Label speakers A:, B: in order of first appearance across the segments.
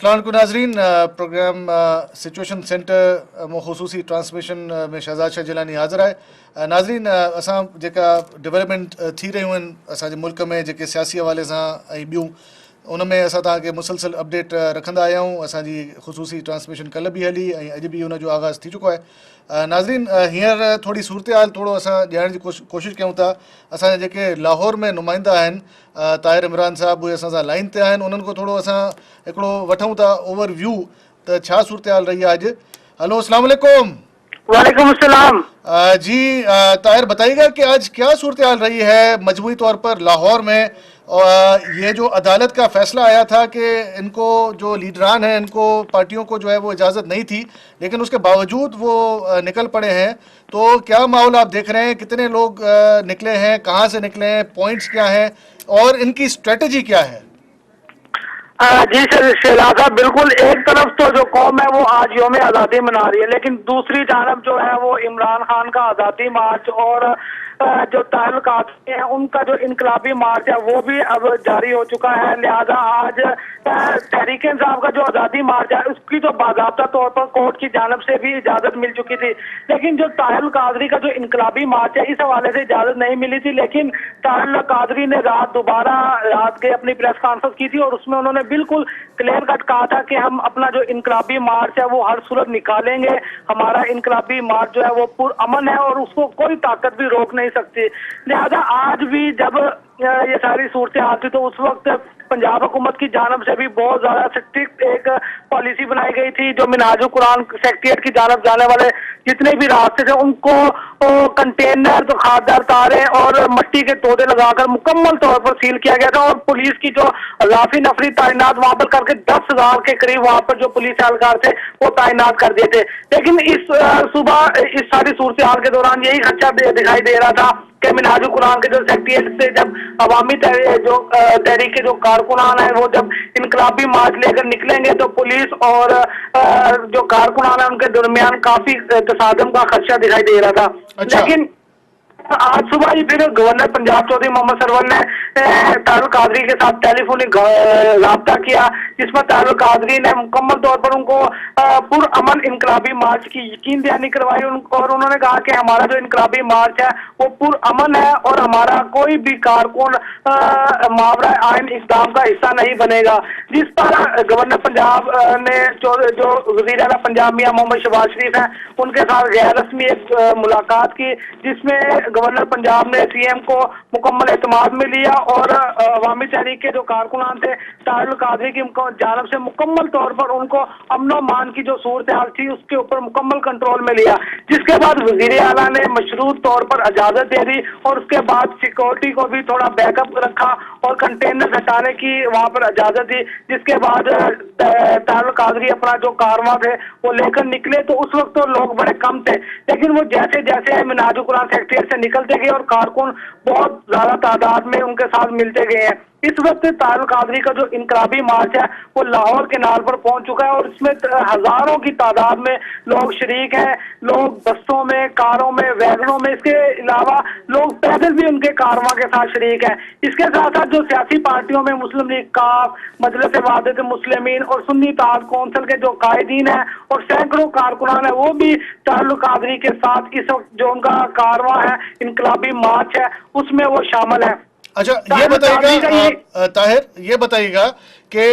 A: अस्सलाम वालेकुम नाज़रीन। प्रोग्राम सिचुएशन सेंटर ख़ुसूसी ट्रांसमिशन में शहजाद शाह जिलानी हाज़िर आहे। नाज़रीन, असां जेका डेवलपमेंट थी रहियूं आहिनि असांजे मुल्क में जेके सियासी हवाले सां ऐं ॿियूं, उन में असां तव्हांखे मुसलसल अपडेट रखंदा आया आहियूं। असांजी ख़ुसूसी ट्रांसमिशन कल्ह बि हली ऐं अॼु बि हुन जो आगाज़ थी चुको आहे। नाज़रीन, हींअर थोरी सूरत हाल थोरो असां ॼाणण जी कोशिशि कयूं था। असांजे जेके लाहौर में नुमाइंदा आहिनि ताहिर इमरान साहब, उहे असां सां लाइन ते आहिनि। उन्हनि खां थोरो असां हिकिड़ो वठूं था ओवरव्यू त छा सूरत हाल रही है अॼु। हेलो, अस्सलाम वालेकुम।
B: वालेकुम अस्सलाम।
A: जी ताहिर, बताइएगा कि आज क्या सूरत हाल रही है मजमूई तौर पर लाहौर में। ये जो अदालत का फैसला आया था कि इनको जो लीडरान हैं इनको पार्टियों को जो है वो इजाज़त नहीं थी, लेकिन उसके बावजूद वो निकल पड़े हैं। तो क्या माहौल आप देख रहे हैं, कितने लोग निकले हैं, कहाँ से निकले हैं, पॉइंट्स क्या हैं और इनकी स्ट्रेटजी क्या है?
B: जी सर शहजादा, बिल्कुल एक तरफ तो जो कौम है वो आज योम आज़ादी मना रही है, लेकिन दूसरी जानब जो है वो इमरान खान का आज़ादी मार्च और जो ताहिर कादरी है उनका जो इनकलाबी मार्च है वो भी अब जारी हो चुका है। लिहाजा आज तहरीक इंसाफ का जो आज़ादी मार्च है उसकी तो बाज़ाब्ता तौर पर कोर्ट की जानब से भी इजाज़त मिल चुकी थी, लेकिन जो ताहिर कादरी का जो इनकलाबी मार्च है इस हवाले से इजाज़त नहीं मिली थी। लेकिन ताहिर कादरी ने दोबारा रात के अपनी प्रेस कॉन्फ्रेंस की थी और उसमें उन्होंने बिल्कुल क्लियर कट कहा था कि हम अपना जो इनकलाबी मार्च है वो हर सूरत निकालेंगे। हमारा इनकलाबी मार्च जो है वो पुरअमन है और उसको कोई ताकत भी रोक नहीं सकती। लिहाजा आज भी जब ये सारी सूरतें आती तो उस वक्त पंजाब हुकूमत की जानब से भी बहुत ज्यादा स्ट्रिक्ट एक पॉलिसी बनाई गई थी। जो मिनाजुल कुरान सेक्रेटेरिएट की जानब जाने वाले जितने भी रास्ते थे उनको कंटेनर, तो खाददार तारे और मट्टी के तोड़े लगाकर मुकम्मल तौर पर सील किया गया था और पुलिस की जो अज़ाफ़ी नफरी तैनात वहां पर करके 10,000 के करीब वहां पर जो पुलिस एहलकार थे वो तैनात कर दिए थे। लेकिन इस सुबह इस सारी सूरत हाल के दौरान यही खदशा दिखाई दे रहा था कि मिनाजुल कुरान के जो सेक्रेटेरिएट से जब अवामी तहरीक के जो कारकुनान है वो जब इनकलाबी मार्च लेकर निकलेंगे तो पुलिस और जो कारकुनान है उनके दरमियान काफी तसादम का खदशा दिखाई दे रहा था।
A: अच्छा।
B: लेकिन आज सुबह ही फिर गवर्नर पंजाब चौधरी मोहम्मद सरवर ने ताहिर कादरी के साथ टेलीफोनिक राब्ता किया, जिसमें ताहिर कादरी ने मुकम्मल तौर पर उनको पुरअमन इनकलाबी मार्च की यकीन दहानी करवाई और उन्होंने कहा कि हमारा जो इनकलाबी मार्च है वो पुरअमन है और हमारा कोई भी कारकुन मावरा आइन इक़दाम का हिस्सा नहीं बनेगा। जिस पर गवर्नर पंजाब ने जो वज़ीर आला पंजाब मियां मोहम्मद शहबाज शरीफ हैं उनके साथ गैर रस्मी एक मुलाकात की, जिसमें गवर्नर पंजाब ने सीएम को मुकम्मल एतमाद में लिया और अवामी तहरीक के जो कारकुनान थे ताहिर कादरी की जानब से मुकम्मल तौर पर उनको अमनो मान की जो सूरत हाल थी उसके ऊपर मुकम्मल कंट्रोल में लिया। जिसके बाद वज़ीर आला ने मशरूत तौर पर इजाज़त दे दी और उसके बाद सिक्योरिटी को भी थोड़ा बैकअप रखा और कंटेनर हटाने की वहां पर इजाज़त दी। जिसके बाद ताहिर कादरी अपना जो कारवां थे वो लेकर निकले तो उस वक्त तो लोग बड़े कम थे, लेकिन वो जैसे जैसे मिनाजुल कुरान सेक्रेटेरिएट से निकलते गए और कारकुन बहुत ज्यादा तादाद में उनके साथ मिलते गए हैं। इस वक्त ताहिर कादरी का जो इनकलाबी मार्च है वो लाहौर केनाल पर पहुंच चुका है और इसमें हजारों की तादाद में लोग शरीक हैं। लोग बसों में, कारों में, वैगनों में, इसके अलावा लोग पैदल भी उनके कारवां के साथ शरीक हैं। इसके साथ साथ जो सियासी पार्टियों में मुस्लिम लीग काफ, मजलिस वाहिदत मुस्लिमीन और सुन्नी इत्तेहाद कौंसिल के जो कायदीन हैं और सैकड़ों कारकुनान है वो भी ताहिर कादरी के साथ इस वक्त जो उनका कारवां है, इनकलाबी मार्च है, उसमें वो शामिल है।
A: अच्छा, ये बताइएगा ताहिर, ये बताइएगा कि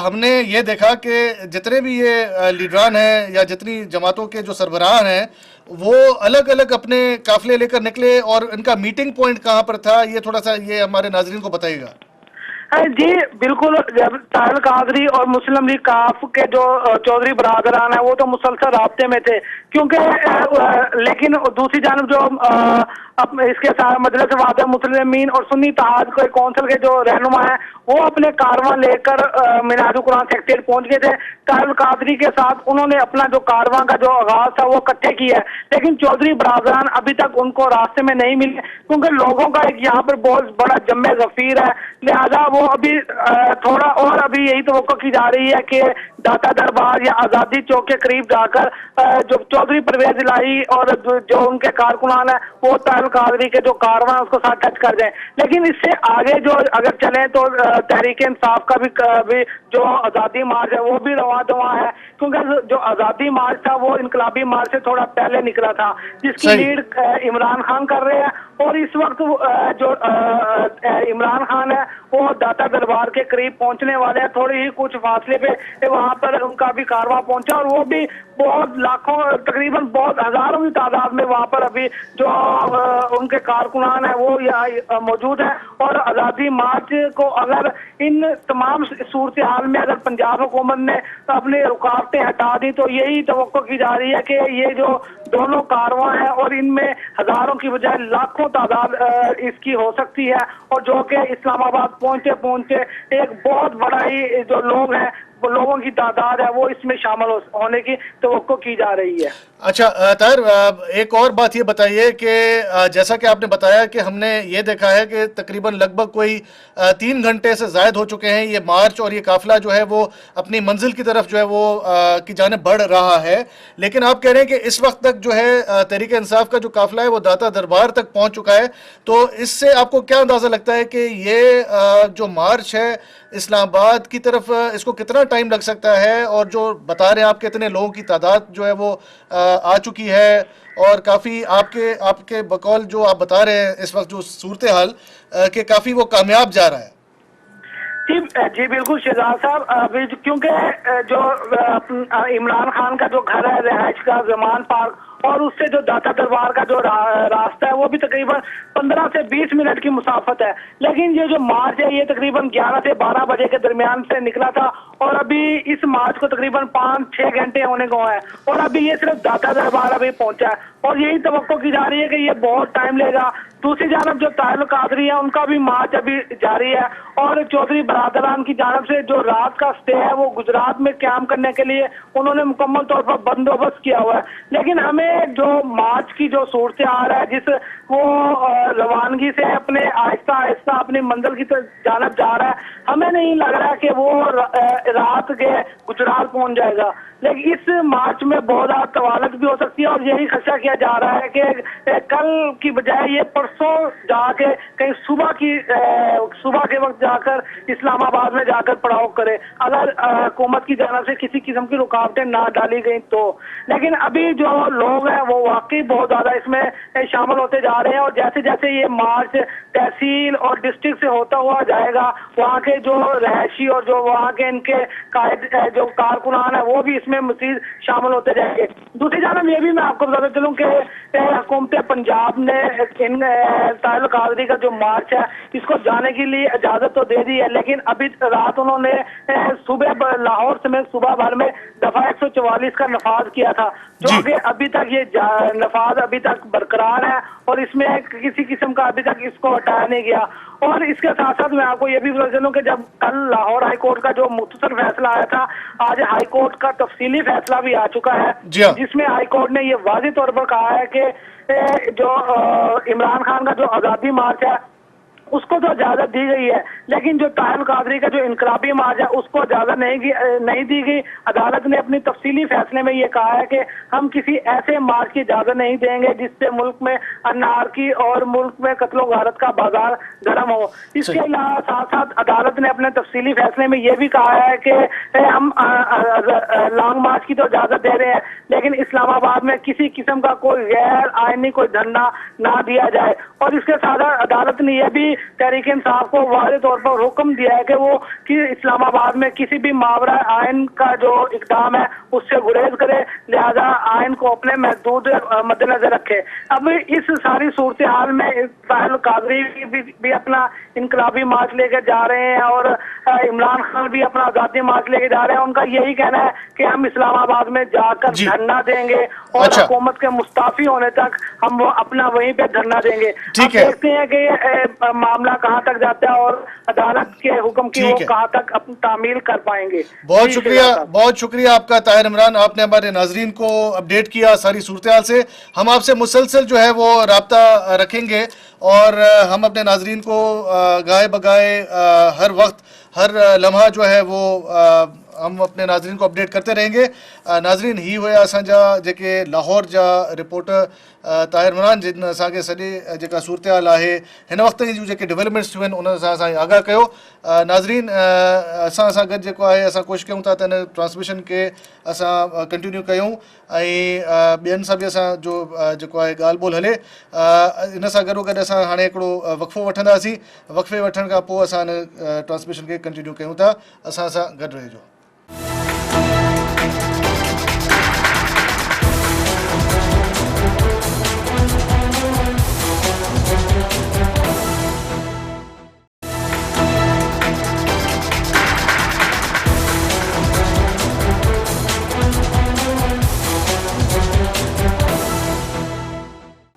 A: हमने ये देखा कि जितने भी ये लीडरान हैं या जितनी जमातों के जो सरबराह हैं वो अलग अलग अपने काफिले लेकर निकले और इनका मीटिंग पॉइंट कहाँ पर था, ये थोड़ा सा ये हमारे नाजरीन को बताइएगा।
B: जी बिल्कुल, जब ताहिर कादरी और मुस्लिम लीग काफ के जो चौधरी बरादरान है वो तो मुसलसल राब्ते में थे, क्योंकि लेकिन दूसरी जानब जो इसके साथ मजलिस वाहिदत मुस्लिमीन और सुन्नी इत्तेहाद कौंसिल के जो रहनुमा है वो अपने कारवां लेकर मिनाजुल कुरान सेक्रेटेरिएट पहुंच गए थे। ताहिर कादरी के साथ उन्होंने अपना जो कारवां का जो आगाज था वो इकट्ठे किया है, लेकिन चौधरी बरादरान अभी तक उनको रास्ते में नहीं मिले क्योंकि लोगों का एक यहाँ पर बहुत बड़ा जम्मे गफीर है। लिहाजा वो वो अभी थोड़ा और अभी यही तवक्को की जा रही है कि दाता दरबार या आज़ादी चौक के करीब जाकर जो चौधरी परवेज इलाही और जो उनके कारकुनान है वो तारुल कादरी के जो कारवां है उसको साथ टच कर जाए। लेकिन इससे आगे जो अगर चले तो तहरीक इंसाफ का भी जो आज़ादी मार्च है वो भी रवां दवां है, क्योंकि जो आज़ादी मार्च था वो इनकलाबी मार्च से थोड़ा पहले निकला था, जिसकी लीड इमरान खान कर रहे हैं। और इस वक्त जो इमरान खान है वो दाता दरबार के करीब पहुंचने वाले हैं, थोड़ी ही कुछ फासले पे वहां पर उनका भी कारवां पहुंचा और वो भी बहुत लाखों तकरीबन बहुत हजारों की तादाद में वहां पर अभी जो उनके कारकुनान है वो यहाँ मौजूद है। और आज़ादी मार्च को अगर इन तमाम सूरत हाल में अगर पंजाब हुकूमत ने अपनी रुकावटें हटा दी तो यही तवक्को की जा रही है कि ये जो दोनों कारवां हैं और इनमें हजारों की बजाय लाखों तादाद इसकी हो सकती है, और जो कि इस्लामाबाद पहुंचे पहुंचे एक बहुत बड़ा ही जो लोग हैं वो लोगों की तादाद है वो इसमें शामिल होने की तवक्को की जा रही है।
A: अच्छा ताहिर, एक और बात ये बताइए कि जैसा कि आपने बताया कि हमने ये देखा है कि तकरीबन लगभग कोई 3 घंटे से ज़ायद हो चुके हैं ये मार्च और ये काफिला जो है वो अपनी मंजिल की तरफ जो है वो की जानिब बढ़ रहा है, लेकिन आप कह रहे हैं कि इस वक्त तक जो है तहरीक इंसाफ का जो काफिला है वो दाता दरबार तक पहुंच चुका है। तो इससे आपको क्या अंदाज़ा लगता है कि ये जो मार्च है इस्लामाबाद की तरफ इसको कितना टाइम लग सकता है, और जो बता रहे हैं आप कितने लोगों की तादाद जो है वो आ चुकी है, और काफ़ी आपके बकौल जो आप बता रहे हैं इस वक्त जो सूरत हाल के काफ़ी वो कामयाब जा रहा है।
B: जी बिल्कुल शहजाद साहब, अभी क्योंकि जो इमरान खान का जो घर है रिहाइश का जमान पार्क और उससे जो दाता दरबार का जो रास्ता है वो भी तकरीबन 15 से 20 मिनट की मुसाफत है, लेकिन ये जो मार्च है ये तकरीबन 11 से 12 बजे के दरमियान से निकला था और अभी इस मार्च को तकरीबन 5-6 घंटे होने को है और अभी ये सिर्फ दाता दरबार अभी पहुंचा है और यही तवक्को की जा रही है कि ये बहुत टाइम लेगा। दूसरी जानब जो तारुल कादरी है उनका भी मार्च अभी जारी है और चौधरी बरादरान की जानब से जो रात का स्टे है वो गुजरात में क्याम करने के लिए उन्होंने मुकम्मल तौर पर बंदोबस्त किया हुआ है। लेकिन हमें जो मार्च की जो सूरत आ रहा है जिस वो रवानगी से अपने आहिस्ता आहिस्ता अपनी मंजिल की जानब जा रहा है, हमें नहीं लग रहा कि वो रात के गुजरात पहुंच जाएगा, लेकिन इस मार्च में बहुत ज्यादा तवालत भी हो सकती है और यही खदशा किया जा रहा है कि कल की बजाय ये परसों जाके कहीं सुबह के वक्त जाकर इस्लामाबाद में जाकर पड़ाव करे अगर हुकूमत की जानब से किसी किस्म की रुकावटें ना डाली गई तो। लेकिन अभी जो लोग हैं वो वाकई बहुत ज्यादा इसमें शामिल होते जा रहे हैं और जैसे जैसे ये मार्च तहसील और डिस्ट्रिक्ट से होता हुआ जाएगा वहाँ के जो रहायशी और जो वहाँ के इनके जो कारकुनान है वो भी इसमें मजीद शामिल होते जाएंगे। दूसरी जानब ये भी मैं आपको बताता चलूँ कि हुकूमत पंजाब ने इन तारुल कादरी का जो मार्च है इसको जाने के लिए इजाजत तो दे दी है, लेकिन अभी रात उन्होंने सुबह लाहौर समेत सुबह भर में दफा 144 का नफाज किया था जो कि अभी तक ये नफाज अभी तक बरकरार है और इसमें किसी किस्म का अभी तक इसको हटाया नहीं गया। और इसके साथ साथ मैं आपको ये भी बता चलूं कि जब कल लाहौर हाई कोर्ट का जो मुख्तसर फैसला आया था, आज हाई कोर्ट का तफसीली फैसला भी आ चुका है जिसमें हाई कोर्ट ने ये वाज़ेह तौर पर कहा है कि जो इमरान खान का जो आज़ादी मार्च है उसको तो इजाजत दी गई है, लेकिन जो तारुल कादरी का जो इनकलाबी मार्च है उसको इजाजत नहीं दी गई। अदालत ने अपनी तफसीली फैसले में ये कहा है कि हम किसी ऐसे मार्च की इजाजत नहीं देंगे जिससे मुल्क में अनारकी और मुल्क में कत्लो गारत का बाजार गर्म हो। इसके अलावा साथ साथ अदालत ने अपने तफसीली फैसले में ये भी कहा है कि हम लॉन्ग मार्च की तो इजाजत दे रहे हैं लेकिन इस्लामाबाद में किसी किस्म का कोई गैर आईनी कोई धरना ना दिया जाए। और इसके साथ अदालत ने यह भी तहरीक इंसाफ को वाज़ेह तौर पर हुक्म दिया है कि वो कि इस्लामाबाद में किसी भी मावरा आयन का जो इक़दाम है उससे गुरेज करे, लिहाजा आयन को अपने महदूद मद्देनजर रखे। अब इस सारी सूरत हाल में तारुल कादरी भी अपना इनकलाबी मार्च लेकर जा रहे हैं और इमरान खान भी अपना आज़ादी मार्च लेकर जा रहे हैं। उनका यही कहना है कि हम इस्लामाबाद में जाकर धरना देंगे और हुकूमत के मुस्ताफी होने तक हम वो अपना वहीं पे धरना देंगे। देखते हैं कि मामला कहाँ तक जाता है और अदालत के हुक्म की वो
A: ठीक है।
B: कहाँ तक अपनी तामील कर पाएंगे।
A: बहुत
B: जी,
A: शुक्रिया,
B: शहजाद साहब।
A: बहुत शुक्रिया आपका ताहिर इमरान, आपने हमारे नाजरीन को अपडेट किया सारी सूरत हाल से। हम आपसे मुसलसल जो है वो राब्ता रखेंगे और हम अपने नाजरीन को गाए बगाए हर वक्त हर लम्हा जो है वो हम अपने नाजरीन को अपडेट करते रहेंगे। नाजरीन ही हुआ असांजा जेके लाहौर जा रिपोर्टर ताहिर इमरान जिन असांखे सॼे जेका सूरत हाल आहे हिन वक्त जी जेके डेवलपमेंट्स थियूं आहिनि उन सां असां आगाह कयो। नाजरीन असां सां गॾु जेको आहे असां कोशिशि कयूं था त हिन ट्रांसमिशन खे असां कंटिन्यू कयूं ऐं ॿियनि सां बि असांजो जेको आहे ॻाल्हि ॿोल हले। इन सां गॾोगॾु असां हाणे हिकिड़ो वक़फ़ो वठंदासीं, वक़फ़े वठण खां पोइ असां हिन ट्रांसमिशन खे कंटिन्यू कयूं था। असां सां गॾु रहिजो।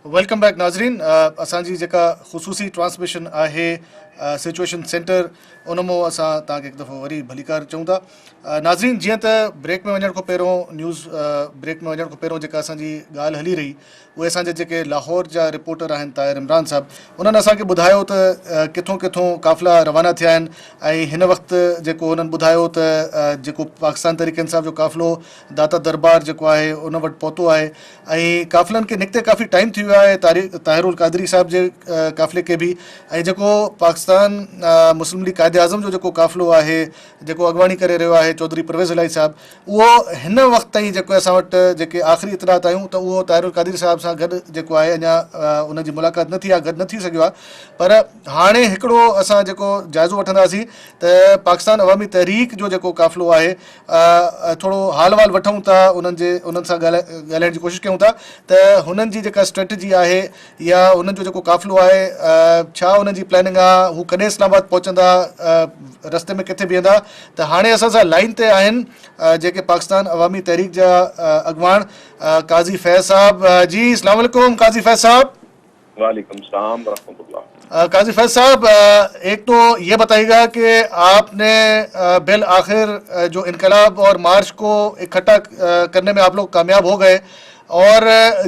A: वेलकम बैक नाज़रीन। असांजी जेका ख़ुसूसी ट्रांसमिशन आहे सिचुएशन सेंटर उन मां असां तव्हांखे हिकु दफ़ो वरी भलीकार चऊं था। नाज़रीन जीअं त ब्रेक में वञण खां पहिरियों न्यूज़ ब्रेक में वञण खां पहिरियों जेका असांजी ॻाल्हि हली रही उहे असांजे जेके लाहौर जा रिपोर्टर आहिनि ताहिर इमरान साहब उन्हनि असांखे ॿुधायो त किथों किथों काफ़िला रवाना थिया आहिनि ऐं हिन वक़्तु जेको उन्हनि ॿुधायो त जेको पाकिस्तान तहरीक इंसाफ़ जो काफ़िलो दाता दरबार जेको आहे उन वटि पहुतो आहे ऐं काफ़िलनि खे निकिते काफ़ी टाइम थी वियो आहे ताहिरुल कादरी साहब जे काफ़िले खे बि। ऐं जेको पाकिस्तान मुस्लिम लीग कायदे आज़म जो जेको काफ़िलो आहे जेको अॻवानी करे रहियो आहे चौधरी परवेज़ इलाही साहब, उहो हिन वक़्त ताईं जेको असां वटि जेके आख़िरी इतलात आहियूं त उहो ताहिरुल कादरी साहब सां गॾु जेको आहे अञा उनजी मुलाक़ात न थी आहे, गॾु न थी सघियो आहे। पर हाणे हिकिड़ो असां जेको जाइज़ो वठंदासीं त पाकिस्तान अवामी तहरीक जो जेको काफ़िलो आहे थोरो हाल वाल वठूं था, उन्हनि सां ॻाल्हाइण जी कोशिशि कयूं था त हुननि जी जेका स्ट्रेटजी आहे या हुननि जो जेको काफ़िलो आहे छा हुननि जी प्लानिंग आहे, हू कॾहिं इस्लामाबाद पहुचंदा, रस्ते में किथे बीहंदा। त हाणे असां सां लाइन ते आहिनि जेके पाकिस्तान अवामी तहरीक जा अॻवान काज़ी फैज़ साहब। जी अस्सलाम वालेकुम काज़ी फैज़ साहब।
C: वालेकुम सलाम रहमतुल्लाह।
A: काज़ी फैज़ साहब, एक तो ये बताइएगा कि आपने बिल आखिर जो इनकलाब और मार्च को इकट्ठा करने में आप लोग कामयाब हो गए और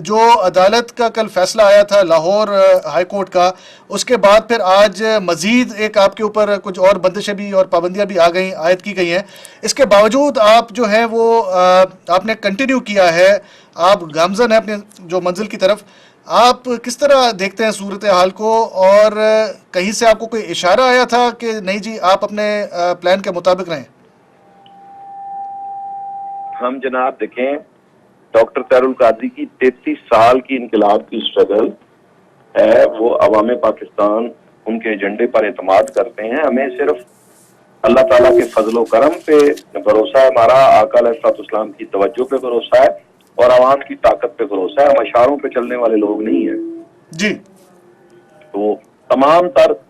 A: जो अदालत का कल फैसला आया था लाहौर हाई कोर्ट का, उसके बाद फिर आज मज़ीद एक आपके ऊपर कुछ और बंदिशें भी और पाबंदियां भी आयद की गई हैं। इसके बावजूद आप जो है वो आपने कंटिन्यू किया है, आप गामजन है अपने जो मंजिल की तरफ। आप किस तरह देखते हैं सूरत हाल को और कहीं से आपको कोई इशारा आया था कि नहीं जी आप अपने प्लान के मुताबिक रहें?
C: हम जनाब देखें, डॉक्टर ताहिरुल कादरी की 33 साल की इनकलाब की स्ट्रगल है, वो अवाम पाकिस्तान उनके एजेंडे पर एतमाद करते हैं। हमें सिर्फ अल्लाह ताला के फजलो करम पे भरोसा है, हमारा आका अलैहिस्सलाम की तवज्जो पे भरोसा है और आवाम की ताकत पे भरोसा है। हम इशारों पे चलने वाले लोग नहीं हैं
A: जी।
C: तो तमाम तर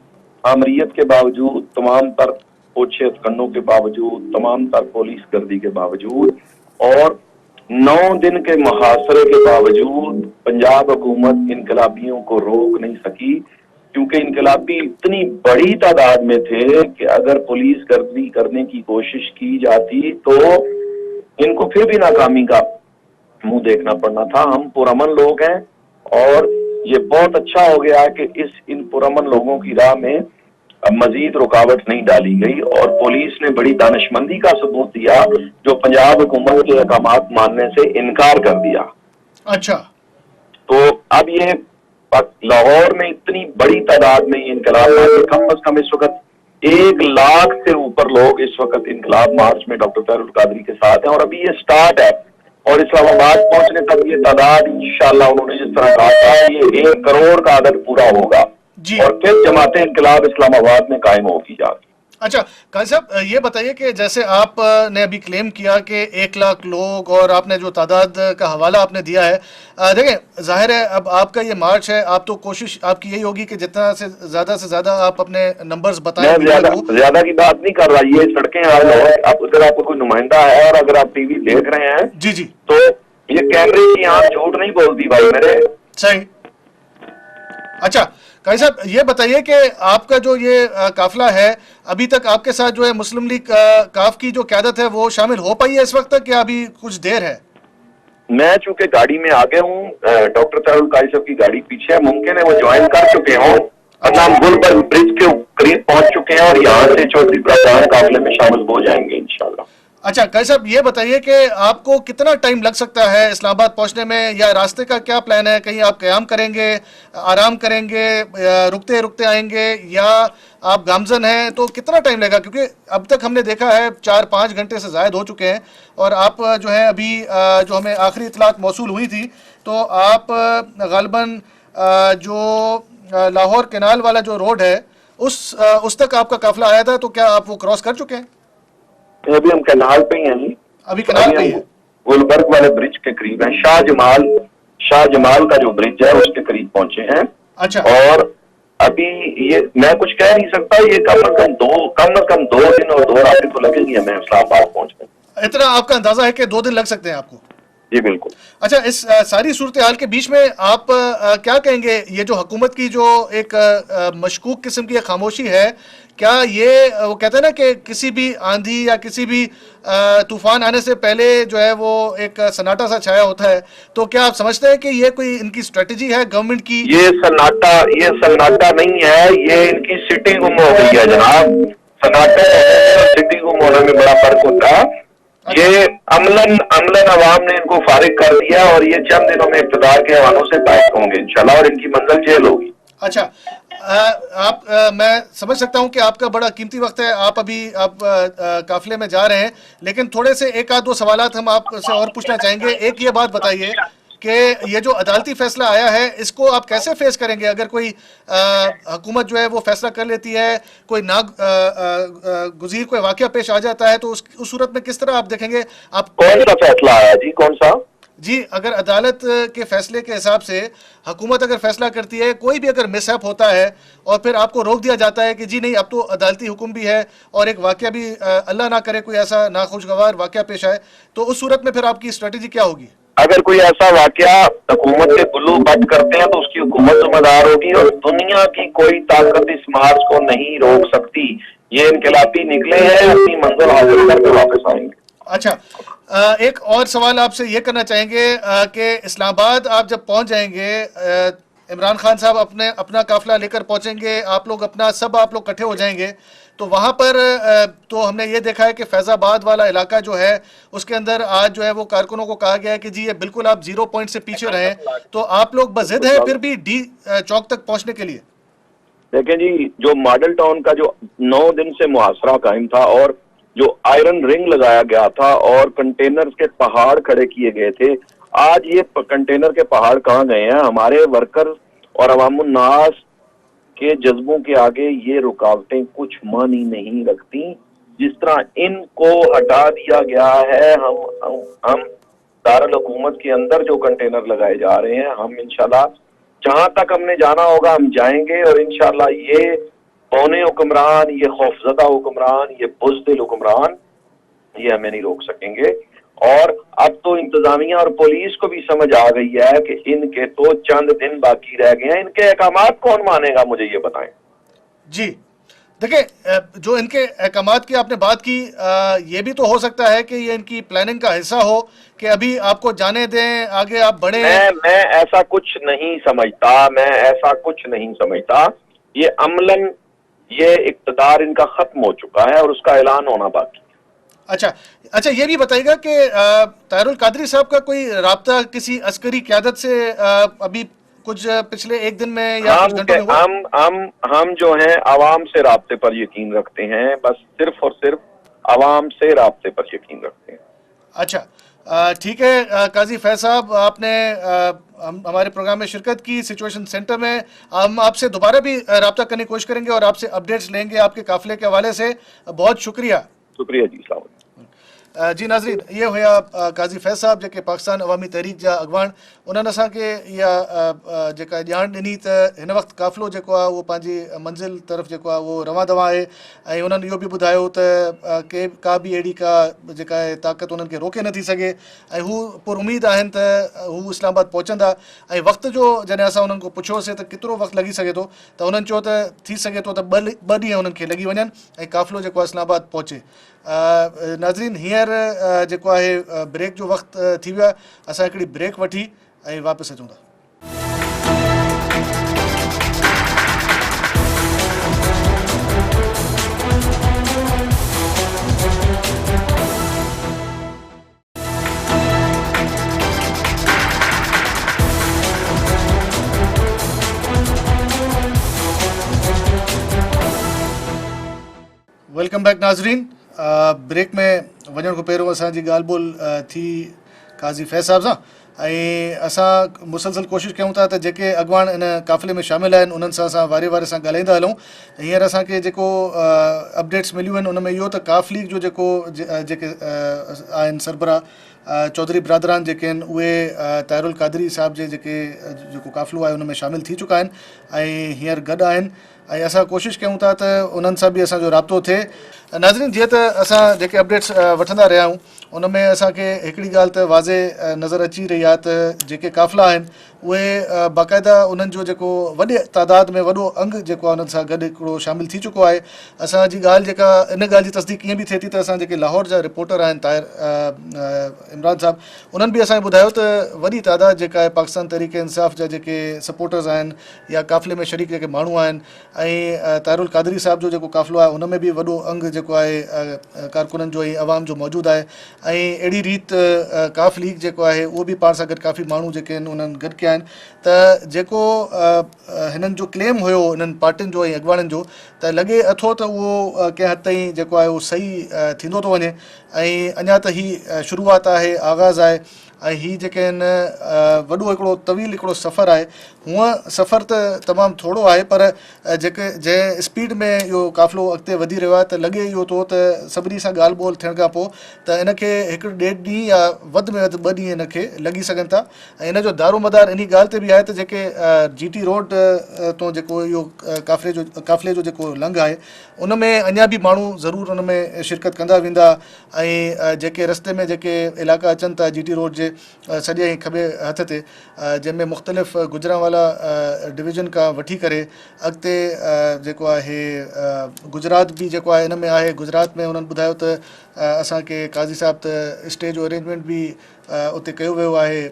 C: आमरीत के बावजूद, तमाम तर ओछे हथकंडों के बावजूद, तमाम तर पुलिस गर्दी के बावजूद और 9 दिन के मुहासरे के बावजूद पंजाब हुकूमत इनकलाबियों को रोक नहीं सकी, क्योंकि इनकलाबी इतनी बड़ी तादाद में थे कि अगर पुलिस गर्दी करने की कोशिश की जाती तो इनको फिर भी नाकामी का मुंह देखना पड़ना था। हम पुरअमन लोग हैं और ये बहुत अच्छा हो गया है कि इन पुरअमन लोगों की राह में मजीद रुकावट नहीं डाली गई और पुलिस ने बड़ी दानिशमंदी का सबूत दिया जो पंजाब हुकूमत के अहकामात मानने से इनकार कर दिया।
A: अच्छा,
C: तो अब ये लाहौर में इतनी बड़ी तादाद में इनकलाब मार्च, कम अज कम इस वक्त 1 लाख से ऊपर लोग इस वक्त इनकलाब मार्च में डॉक्टर ताहिरुल कादरी के साथ हैं और अभी ये स्टार्ट है और इस्लामाबाद पहुंचने तक ये तादाद इंशाअल्लाह उन्होंने जिस तरह कहा था ये 1 करोड़ का आदत पूरा होगा और फिर जमाते इनकलाब इस्लामाबाद में कायम होगी जाती।
A: अच्छा काजी साहब, ये बताइए कि जैसे आपने अभी क्लेम किया कि 1 लाख लोग और आपने जो तादाद का हवाला आपने दिया है, देखें जाहिर है अब आपका ये मार्च है, आप तो कोशिश आपकी यही होगी कि जितना से ज्यादा आप अपने नंबर्स बताएं।
C: मैं ज्यादा की बात नहीं कर रहा, ये सड़कें हाल है। अब अगर आपको कोई नुमाइंदा है और अगर आप टीवी देख रहे हैं
A: जी जी,
C: तो ये कैमरे की आंख झूठ नहीं बोलती भाई मेरे।
A: सही। अच्छा काजी साहब, ये बताइए कि आपका जो ये काफिला है, अभी तक आपके साथ जो है मुस्लिम लीग काफ की जो क़यादत है वो शामिल हो पाई है इस वक्त तक, या अभी कुछ देर है?
C: मैं चूंकि गाड़ी में आगे हूँ, डॉक्टर तारुल काजी साहब की गाड़ी पीछे है, मुमकिन है वो ज्वाइन कर चुके हों, वरना हम गुलबर्ग ब्रिज के करीब पहुंच चुके हैं और यहाँ से चौधरी प्रधान काफिले में शामिल हो जाएंगे इंशाल्लाह।
A: अच्छा काजी साहब, ये बताइए कि आपको कितना टाइम लग सकता है इस्लामाबाद पहुंचने में, या रास्ते का क्या प्लान है? कहीं आप क़याम करेंगे, आराम करेंगे, रुकते रुकते आएंगे, या आप गामजन हैं? तो कितना टाइम लगेगा? क्योंकि अब तक हमने देखा है 4-5 घंटे से ज़ायद हो चुके हैं, और आप जो है अभी जो हमें आखिरी इतलात मौसूल हुई थी, तो आप गालिबन जो लाहौर केनाल वाला जो रोड है उस तक आपका काफिला आया था, तो क्या आप वो क्रॉस कर चुके हैं?
C: अभी हम कैनाल पे ही हैं जी।
A: अभी कैनाल पे ही है?
C: गुलबर्ग वाले ब्रिज के करीब हैं, शाहजमाल का जो ब्रिज है उसके करीब पहुंचे हैं।
A: अच्छा।
C: और अभी ये मैं कुछ कह नहीं सकता, ये कम से कम 2 दिन और 2 रातें तो लगेंगी हमें इस्लामाबाद पहुंचने।
A: इतना आपका अंदाजा है कि 2 दिन लग सकते हैं आपको?
C: जी बिल्कुल। अच्छा,
A: इस सारी सूरत हाल के बीच में आप क्या कहेंगे, ये जो हुकूमत की जो एक मशकूक किस्म की खामोशी है, क्या ये वो कहते हैं ना कि किसी भी आंधी या किसी भी तूफान आने से पहले जो है वो एक सन्नाटा सा छाया होता है, तो क्या आप समझते हैं कि ये कोई इनकी स्ट्रेटजी है गवर्नमेंट की?
C: ये सन्नाटा नहीं है, ये इनकी सिटी गुम हो गई है जनाब। सन्नाटे और सिटी गुम होने में बड़ा फर्क होता है। ये अमलन अवाम ने इनको फारिग कर दिया और ये चंद दिनों में इक़्तिदार के हवालों से गायब होंगे इंशाल्लाह, और इनकी मंजिल जेल होगी।
A: अच्छा, मैं समझ सकता हूं कि आपका बड़ा कीमती वक्त है, आप अभी काफिले में जा रहे हैं, लेकिन थोड़े से एक आध दो सवालात हम आपसे और पूछना चाहेंगे। एक ये बात बताइए कि ये जो अदालती फैसला आया है, इसको आप कैसे फेस करेंगे? अगर कोई हुकूमत जो है वो फैसला कर लेती है, कोई ना गुज़ीर कोई वाकया पेश आ जाता है, तो उस सूरत में किस तरह आप देखेंगे? आप
C: कौन सा फैसला आया जी? कौन सा
A: जी? अगर अदालत के फैसले के हिसाब से हुकूमत अगर फैसला करती है, कोई भी अगर मिसहैप होता है और फिर आपको रोक दिया जाता है कि जी नहीं, अब तो अदालती हुक्म भी है और एक वाकया भी अल्लाह ना करे कोई ऐसा नाखुशगवार वाकया पेश आए, तो उस सूरत में फिर आपकी स्ट्रेटजी क्या होगी?
C: अगर कोई ऐसा वाकया हुकूमत के गुल्लू बद करते हैं तो उसकी हुकूमत जिम्मेदार होगी, और दुनिया की कोई ताकत इस मार्च को नहीं रोक सकती। ये इनकलाबी निकले हैं, अपनी मंजिल हासिल करके वापस आएंगे।
A: अच्छा, एक और सवाल आपसे ये करना चाहेंगे कि इस्लामाबाद आप जब पहुंच जाएंगे, इमरान खान साहब अपना काफिला लेकर पहुंचेंगे, आप लोग इकट्ठे हो जाएंगे, तो वहाँ पर तो हमने ये देखा है कि फैज़ाबाद वाला इलाका जो है उसके अंदर आज जो है वो कारकुनों को कहा गया है कि जी ये बिल्कुल आप 0 पॉइंट से पीछे रहें, तो आप लोग बज़िद हैं फिर भी डी चौक तक पहुँचने के लिए?
C: देखें जी, जो मॉडल टाउन का जो 9 दिन से मुहासरा कायम था और जो आयरन रिंग लगाया गया था और कंटेनर के पहाड़ खड़े किए गए थे, आज ये कंटेनर के पहाड़ कहाँ गए हैं? हमारे वर्कर और अवामुन्नास के जज्बों के आगे ये रुकावटें कुछ मानी नहीं रखती। जिस तरह इनको हटा दिया गया है, हम दारुल हुकूमत के अंदर जो कंटेनर लगाए जा रहे हैं, हम इंशाल्लाह जहां तक हमने जाना होगा हम जाएंगे, और इंशाल्लाह ये पौने हुक्मरान, ये खौफजदा हुक्मरान, ये बुज़दिल हुक्मरान, ये हमें नहीं रोक सकेंगे। और अब तो इंतजामिया और पुलिस को भी समझ आ गई है कि इनके तो चंद दिन बाकी रह गए हैं, इनके अहकामात कौन मानेगा, मुझे ये बताएं।
A: जी देखिए, जो इनके अहकामात की आपने बात की, ये भी तो हो सकता है कि ये इनकी प्लानिंग का हिस्सा हो कि अभी आपको जाने दें, आगे आप बढ़े।
C: मैं ऐसा कुछ नहीं समझता, ये अमलन ये इक़्तिदार इनका खत्म हो चुका है और उसका ऐलान होना बाकी।
A: अच्छा, ये भी बताइएगा कि तारुल कादरी साहब का कोई राब्ता किसी अस्करी क़यादत से अभी कुछ पिछले एक दिन में या कुछ घंटों में हुआ?
C: हम जो हैं आवाम से राब्ते पर यकीन रखते हैं, बस सिर्फ और सिर्फ आवाम से राब्ते पर यकीन रखते हैं।
A: अच्छा, ठीक है काजी फैज साहब, आपने हमारे प्रोग्राम में शिरकत की सिचुएशन सेंटर में। हम आपसे दोबारा भी राब्ता करने की कोशिश करेंगे और आपसे अपडेट्स लेंगे आपके काफिले के हवाले से। बहुत शुक्रिया।
C: शुक्रिया जी, सलाम।
A: जी नाज़रीन, ये हुआ काज़ी फैज़ साहब जेके पाकिस्तान अवामी तहरीक जा अॻवान। उन्हनि असांखे इहा जेका ॼाण ॾिनी त हिन वक़्तु काफ़िलो जेको आहे उहो पंहिंजी मंज़िल तरफ़ जेको आहे उहो रवां दवां आहे। ऐं उन्हनि इहो बि ॿुधायो त का बि अहिड़ी का जेका आहे ताक़त उन्हनि खे रोके नथी सघे ऐं हू पुरउमीद आहिनि त हू इस्लामाबाद पहुचंदा। ऐं वक़्त जो जॾहिं असां उन्हनि खां पुछियोसीं त केतिरो वक़्तु लॻी सघे थो त उन्हनि चयो त थी सघे थो त ॿ ॾींहं उन्हनि खे लॻी वञनि ऐं काफ़िलो जेको आहे इस्लामाबाद पहुचे। नाज़रीन, हींअर जेको आहे ब्रेक जो वक़्तु थी वियो आहे। असां हिकिड़ी ब्रेक वठी ऐं वापसि अचूं था। वेलकम बैक नाज़रीन। ब्रेक में वञण खां पहिरियों असांजी ॻाल्हि ॿोल थी काज़ी फैज़ साहिब सां ऐं असां मुसलसल कोशिशि कयूं था त जेके अॻवान इन काफ़िले में शामिलु आहिनि उन्हनि सां असां वारे वारे सां ॻाल्हाईंदा हलूं। हींअर असांखे जेको अपडेट्स मिलियूं आहिनि उन में इहो त काफ़िली जो जेको जेके आहिनि सरबराह चौधरी बिरादरान जेके आहिनि उहे ताहिरुल क़ादरी साहिब जे जेको काफ़िलो आहे उन में शामिलु थी चुका आहिनि ऐं हींअर गॾु आहिनि ऐं असां कोशिशि कयूं था त उन्हनि सां बि असांजो राब्तो थिए। नाज़रीन, जीअं त असां जेके अपडेट्स वठंदा रहिया आहियूं उन में असांखे हिकिड़ी ॻाल्हि त वाज़े नज़र अची रही आहे त जेके काफ़िला आहिनि उहे बाक़ाइदा उन्हनि जो जेको वॾे तादाद में वॾो अंग जेको आहे उन्हनि सां गॾु हिकिड़ो शामिलु थी चुको आहे। असांजी ॻाल्हि जेका इन ॻाल्हि जी तस्दीक कीअं बि थिए थी त असां जेके लाहौर जा रिपोर्टर आहिनि ताहिर इमरान साहब, उन्हनि बि असांखे ॿुधायो त वॾी तादाद जेका आहे पाकिस्तान तहरीक इंसाफ़ जा जेके सपोर्टर्स आहिनि या काफ़िले में शरीक जेके माण्हू आहिनि ऐं ताहिरुल क़ादरी साहिब जो जेको काफ़िलो आहे उन में बि वॾो अंग जेको आहे कारकुननि जो ऐं अवाम जो मौजूदु आहे। ऐं अहिड़ी रीति काफ़ लीग जेको आहे उहो बि पाण सां गॾु काफ़ी माण्हू जेके आहिनि उन्हनि गॾु कया आहिनि त जेको हिननि जो क्लेम हुयो हिननि पार्टियुनि जो ऐं अॻवाननि जो त लॻे अथो त उहो कंहिं हद ताईं जेको आहे उहो सही थींदो थो वञे। ऐं अञा त ही शुरूआत आहे, आगाज़ आहे ऐं हीअ जेके आहिनि वॾो हिकिड़ो तवील हिकिड़ो सफ़रु आहे। हूअं सफ़र त तमामु थोरो आहे पर जेके जंहिं स्पीड में इहो काफ़िलो अॻिते वधी रहियो आहे त लॻे इहो थो त सभिनी सां ॻाल्हि ॿोल थियण खां पोइ त इनखे हिकु ॾेढ ॾींहुं या वधि में वधि 2 ॾींहं इनखे लॻी सघनि था। ऐं इन जो दारोमदार इन ॻाल्हि ते बि आहे त जेके GT रोड तो जेको इहो काफ़िले जो जेको लंघ आहे उन में अञा बि माण्हू ज़रूरु उन में शिरकत कंदा वेंदा ऐं जेके रस्ते में जेके इलाइक़ा अचनि था GT रोड जे सॼे ऐं खॿे हथ ते जंहिंमें मुख़्तलिफ़ गुजरांवाला डिवीज़न खां वठी करे अॻिते जेको आहे गुजरात बि जेको आहे इन में आहे। गुजरात में उन्हनि ॿुधायो त असांखे काज़ी साहिब त स्टे जो अरेंजमेंट बि उते कयो वियो आहे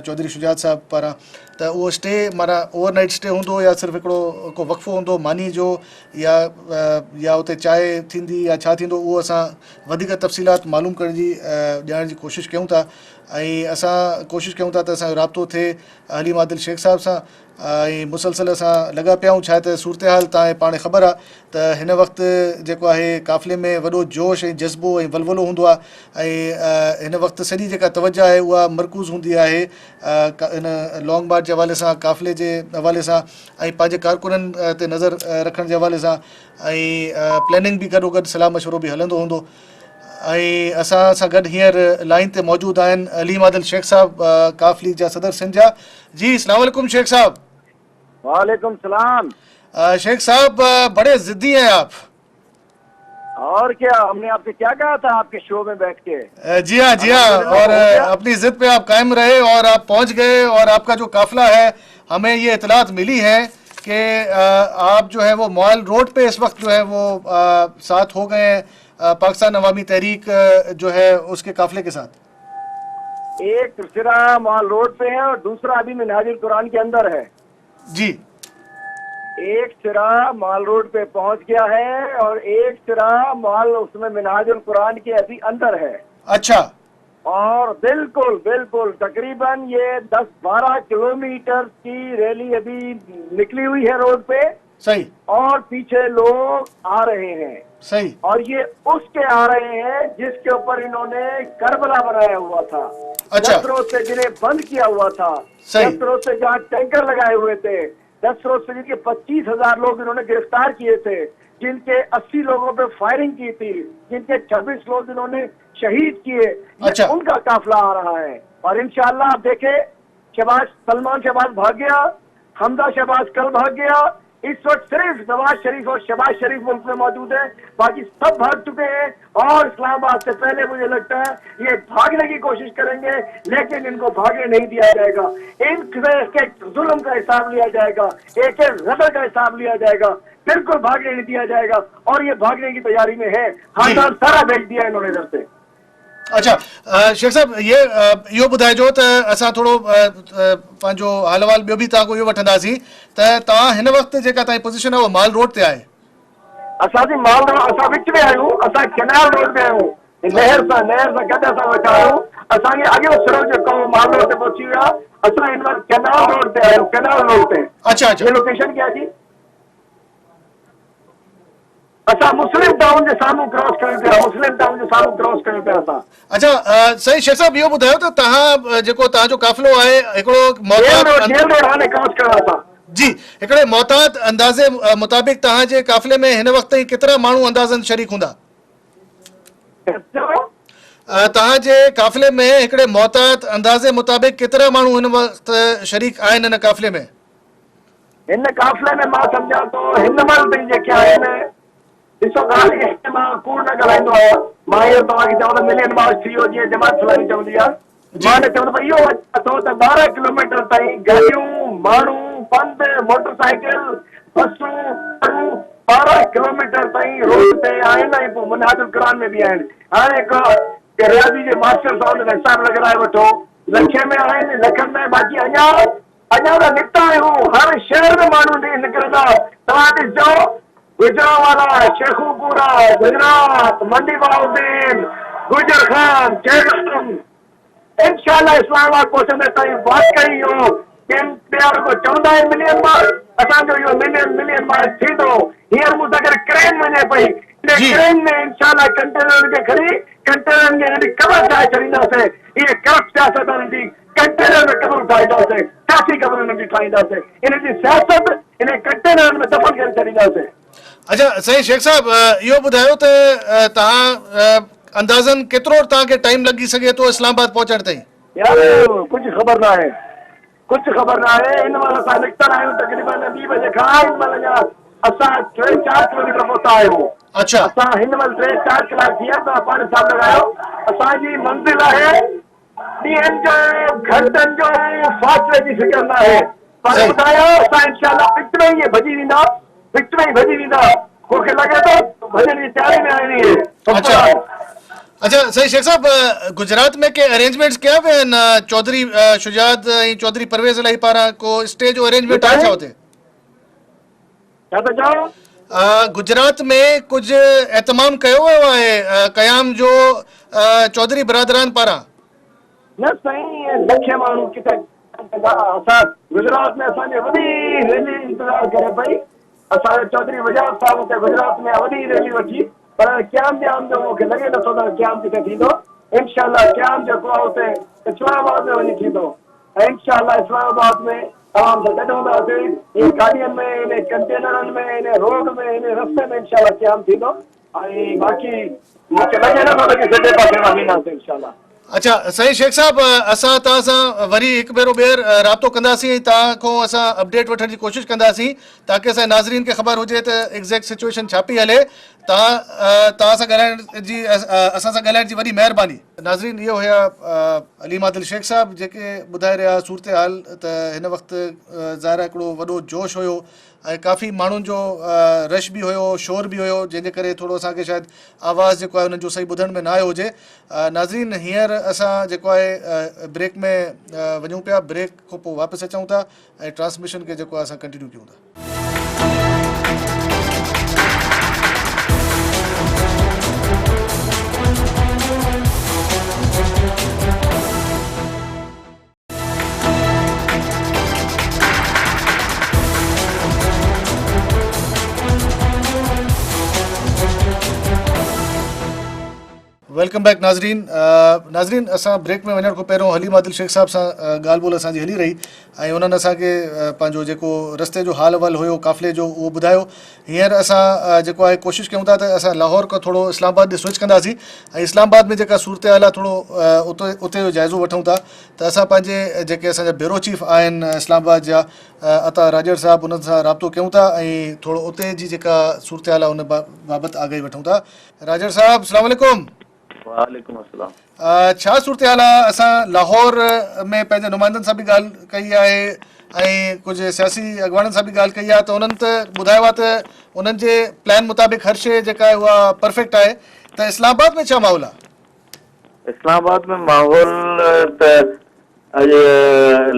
A: चौधरी शुजात साहिब पारां त उहो स्टे माना ओवरनाइट स्टे हूंदो या सिर्फ़ु हिकिड़ो को वक़फ़ो हूंदो मानी जो या उते चांहि थींदी या छा थींदो उहो असां वधीक तफ़सीलात मालूम करण जी ॼाणण जी कोशिशि कयूं था। ऐं असां कोशिशि कयूं था त असांजो राब्तो थिए हलीम आदिल शेख साहिब सां ऐं मुसलसल असां लॻा पिया आहियूं। छा आहे त सूरत हाल तव्हांखे पाण ख़बर आहे त हिन वक़्तु जेको आहे काफ़िले में वॾो जोश ऐं जज़्बो ऐं वलवलो हूंदो आहे ऐं हिन वक़्तु सॼी जेका तवजह आहे उहा मरकूज़ हूंदी आहे हिन लॉन्ग मार्च जे हवाले सां, काफ़िले जे हवाले सां ऐं पंहिंजे कारकुननि ते नज़र रखण जे हवाले सां ऐं प्लैनिंग बि गॾोगॾु सलाह मशवरो बि हलंदो हूंदो। ऐं असां सां गॾु हींअर लाइन ते मौजूदु आहिनि हलीम आदिल शेख साहब, काफ़ लीग जा सदर सिंध जा। जी अस्सलाम वालेकुम शेख साहब।
D: वालेकुम सलाम।
A: शेख साहब बड़े ज़िद्दी हैं आप।
D: और क्या, हमने आपसे क्या कहा था आपके शो में बैठ के?
A: जी हाँ, और अपनी जिद पे आप कायम रहे और आप पहुंच गए और आपका जो काफिला है हमें ये इतलात मिली है कि आप जो है वो मॉल रोड पे इस वक्त जो है वो साथ हो गए हैं पाकिस्तान अवामी तहरीक जो है उसके काफिले के साथ।
D: एक सिरा मॉल रोड पे है और दूसरा अभी मिनहाजुल कुरान के अंदर है।
A: जी,
D: एक सिरा मॉल रोड पे पहुंच गया है और एक सिरा मॉल उसमें मिनहाजुल कुरान के अभी अंदर है।
A: अच्छा।
D: और बिल्कुल बिल्कुल तकरीबन ये 10-12 किलोमीटर की रैली अभी निकली हुई है रोड पे।
A: सही।
D: और पीछे लोग आ रहे हैं।
A: सही। और
D: ये उसके आ रहे हैं जिसके ऊपर इन्होंने करबला बनाया हुआ था।
A: अच्छा।
D: 10 रोज से जिन्हें बंद किया हुआ था। 10 रोज से जहाँ टैंकर लगाए हुए थे, 10 रोज से जिनके 25,000 लोग इन्होंने गिरफ्तार किए थे, जिनके 80 लोगों पे फायरिंग की थी, जिनके 26 लोग इन्होंने शहीद किए,
A: अच्छा।
D: उनका काफिला आ रहा है। और इंशाअल्लाह आप देखे, सलमान शहबाज भाग गया, हमजा शहबाज कल भाग गया, इस वक्त सिर्फ नवाज शरीफ और शहबाज शरीफ मुल्क में मौजूद है, बाकी सब भाग चुके हैं। और इस्लामाबाद से पहले मुझे लगता है ये भागने की कोशिश करेंगे, लेकिन इनको भागने नहीं दिया जाएगा। इनके जुल्म का हिसाब लिया जाएगा, एक एक गदर का हिसाब लिया जाएगा, बिल्कुल भागने नहीं दिया जाएगा। और ये भागने की तैयारी में है, खानदान सारा भेज दिया इन्होंने इधर से।
A: अच्छा शेख साहब, ये इहो ॿुधाइजो त असां थोरो पंहिंजो हाल अहवाल ॿियो बि तव्हां खां इहो वठंदासीं त तव्हां हिन वक़्तु जेका तव्हांजी पोज़ीशन आहे उहा माल रोड ते आहे।
D: असांजी माल रोड, असां विच में आहियूं, असां कैनाल रोड में आहियूं, नहर सां गॾु असां वेठा आहियूं। असांखे अॻियो सिरो जेको माल रोड ते पहुची विया, असां हिन वक़्तु कैनाल रोड ते आहियूं, कैनाल रोड ते।
A: अच्छा अच्छा,
D: ये लोकेशन क्या जी? असां मुस्लिम टाउन जे साम्हूं क्रॉस कयूं पिया, मुस्लिम टाउन जे साम्हूं क्रॉस कयूं पिया असां।
A: अच्छा सही शेख साहब, इहो ॿुधायो त तव्हां जेको तव्हांजो काफ़िलो आहे हिकिड़ो
D: जेल रोड हाणे क्रॉस कयो असां।
A: जी, हिकिड़े मोहतात अंदाज़े मुताबिक़ तव्हांजे काफ़िले में हिन वक़्त ताईं केतिरा माण्हू अंदाज़न शरीक हूंदा? तव्हांजे काफ़िले में हिकिड़े मोहतात अंदाज़े मुताबिक़ केतिरा माण्हू हिन वक़्तु शरीक आहिनि हिन काफ़िले में?
D: हिन काफ़िले में मां सम्झां थो हिन महिल ताईं जेके आहिनि, ॾिसो ॻाल्हि मां कूड़ न ॻाल्हाईंदो आहियां, मां इहो तव्हांखे चवां त मिलियन मार्च थी वियो, जीअं जमात फलानी चवंदी आहे। मां न चवंदो इहो अथव त 12 किलोमीटर ताईं गाॾियूं, माण्हू, पंध, मोटरसाइकिल, बसूं 12 किलोमीटर ताईं रोड ते आहिनि ऐं पोइ मुनादिल क़ुरान में बि आहिनि। हाणे हिकु रियाज़ी जे मास्टर साहब ने हिसाब लॻाए वठो, लखे में आहिनि, लखनि में, बाक़ी अञा त निकिता आहियूं, हर शहर में माण्हू निकिरंदा। तव्हां ॾिसजो गुजरावाला, शेखुपुरा, गुजरात, मंडी बहाउद्दीन, गुजर खान, जयराम, इंशाअल्लाह इस्लामाबाद पहुचंदे ताईं वाकई इहो ॿिया को चवंदा आहिनि मिलियन मार्च, असांजो इहो मिलियन मार्च थींदो। हींअर मूं सां गॾु क्रेन वञे पई, क्रेन में इंशाअल्लाह कंटेनर खे खणी कंटेनर खे हेॾी कबर ठाहे छॾींदासीं। इहे करप्ट सियासतदान जी कंटेनर में कबर ठाहींदासीं, सियासी कबर हिननि जी ठाहींदासीं, इन जी सियासत इन कंटेनर में दफ़न करे छॾींदासीं।
A: अच्छा सही शेख साहब, इहो ॿुधायो त तव्हां अंदाज़न केतिरो तव्हांखे टाइम लॻी सघे थो इस्लामाबाद पहुचण ताईं?
D: यार कुझु ख़बर न आहे, कुझु ख़बर न आहे। हिन महिल असां निकितल आहियूं तक़रीबन 2 बजे खां, हिन महिल असां 3-4 किलोमीटर पहुता आहियूं।
A: अच्छा,
D: असां हिन महिल 3-4 कलाक थी विया, तव्हां पाण हिसाब लॻायो। असांजी मंज़िल आहे ॾींहंनि जो, घंटनि जो फ़ासिले जी फिक्र न आहे, पर ॿुधायो असां इंशाअल्लाह विच में ई भॼी वेंदा, विच में ई भॼी वेंदा। मूंखे लॻे थो भॼण जी तयारी में आहिनि इहे।
A: अच्छा सही शेख साहब, गुजरात में के अरेंजमेंट्स कया विया आहिनि चौधरी शुजात ऐं चौधरी परवेज़ इलाही पारां? को स्टेज अरेंजमेंट आहे छा हुते?
D: छा था चओ?
A: गुजरात में कुझु एतमाम कयो वियो आहे क़याम जो चौधरी बिरादरान पारां?
D: न साईं, लखे माण्हू किथे असां गुजरात में असांजे वॾी रैली इंतज़ारु करे पई। असांजे चौधरी वजाद साहिब हुते गुजरात में वॾी रैली वठी, पर क़याम जो मूंखे लॻे नथो त क़याम किथे थींदो। इंशाअल्लाह क़याम जेको आहे हुते इस्लामाबाद में वञी थींदो, ऐं इंशाअल्लाह इस्लामाबाद में तमाम सां गॾु हूंदासीं। इन गाॾियुनि में, इन कंटेनरनि में, इन रोड में, इन रस्ते में इंशाअल्लाह क़याम थींदो। ऐं बाक़ी मूंखे लॻे नथो त सॼे पासे मां वेंदासीं इंशाअल्लाह।
A: अच्छा सही शेख साहब, असां तव्हां सां वरी हिकु भेरो ॿीहर राब्तो कंदासीं ऐं तव्हां खां असां अपडेट वठण जी कोशिशि कंदासीं ताकी असांजे नाज़रीन खे ख़बर हुजे त एग्ज़ैक्ट सिचुएशन छा पई हले। तव्हां सां ॻाल्हाइण जी, असां सां ॻाल्हाइण जी वॾी महिरबानी। नाज़रीन, इहो हुया अलीम आदिल शेख साहब जेके ॿुधाए रहिया सूरत हाल त हिन वक़्तु ज़ाहिर हिकिड़ो वॾो जोश हुयो ऐं काफ़ी माण्हुनि जो रश बि हुयो, शोर बि हुयो, जंहिंजे करे थोरो असांखे शायदि आवाज़ु जेको आहे हुननि जो सही ॿुधण में न आयो हुजे। नाज़रीन, हींअर असां जेको आहे ब्रेक में वञूं पिया, ब्रेक खां पोइ वापसि अचूं था ऐं ट्रांसमिशन खे जेको आहे असां कंटिन्यू कयूं था। वेलकम बैक नाज़रीन। नाज़रीन असां ब्रेक में वञण खां पहिरियों हलीम आदिल शेख साहब सां ॻाल्हि ॿोल असांजी हली रही ऐं उन्हनि असांखे पंहिंजो जेको रस्ते जो हाल अहवाल हुयो काफ़िले जो उहो ॿुधायो। हींअर असां जेको आहे कोशिशि कयूं था त असां लाहौर खां थोरो इस्लामाबाद ॾे स्विच कंदासीं ऐं इस्लामाबाद में जेका सूरत हाल आहे थोरो उते जो जाइज़ो वठूं था। त असां पंहिंजे जेके असांजा ब्यूरो चीफ आहिनि इस्लामाबाद जा अता राजर साहब उन्हनि सां राब्तो कयूं था ऐं थोरो उते जी जेका सूरत हाल आहे उन बाबति आगाही वठूं था। राजर साहब अस्सलाम वालेकुम।
E: वालेकुम अस्सलाम।
A: छा सूरत हाल आहे? असां लाहौर में पंहिंजे नुमाइंदनि सां बि ॻाल्हि कई आहे ऐं कुझु सियासी अॻवाननि सां बि ॻाल्हि कई आहे त उन्हनि त ॿुधायो आहे त उन्हनि जे प्लान मुताबिक़ हर शइ जेका आहे उहा परफेक्ट आहे। त इस्लामाबाद में छा माहौल आहे?
E: इस्लामाबाद में माहौल त अॼु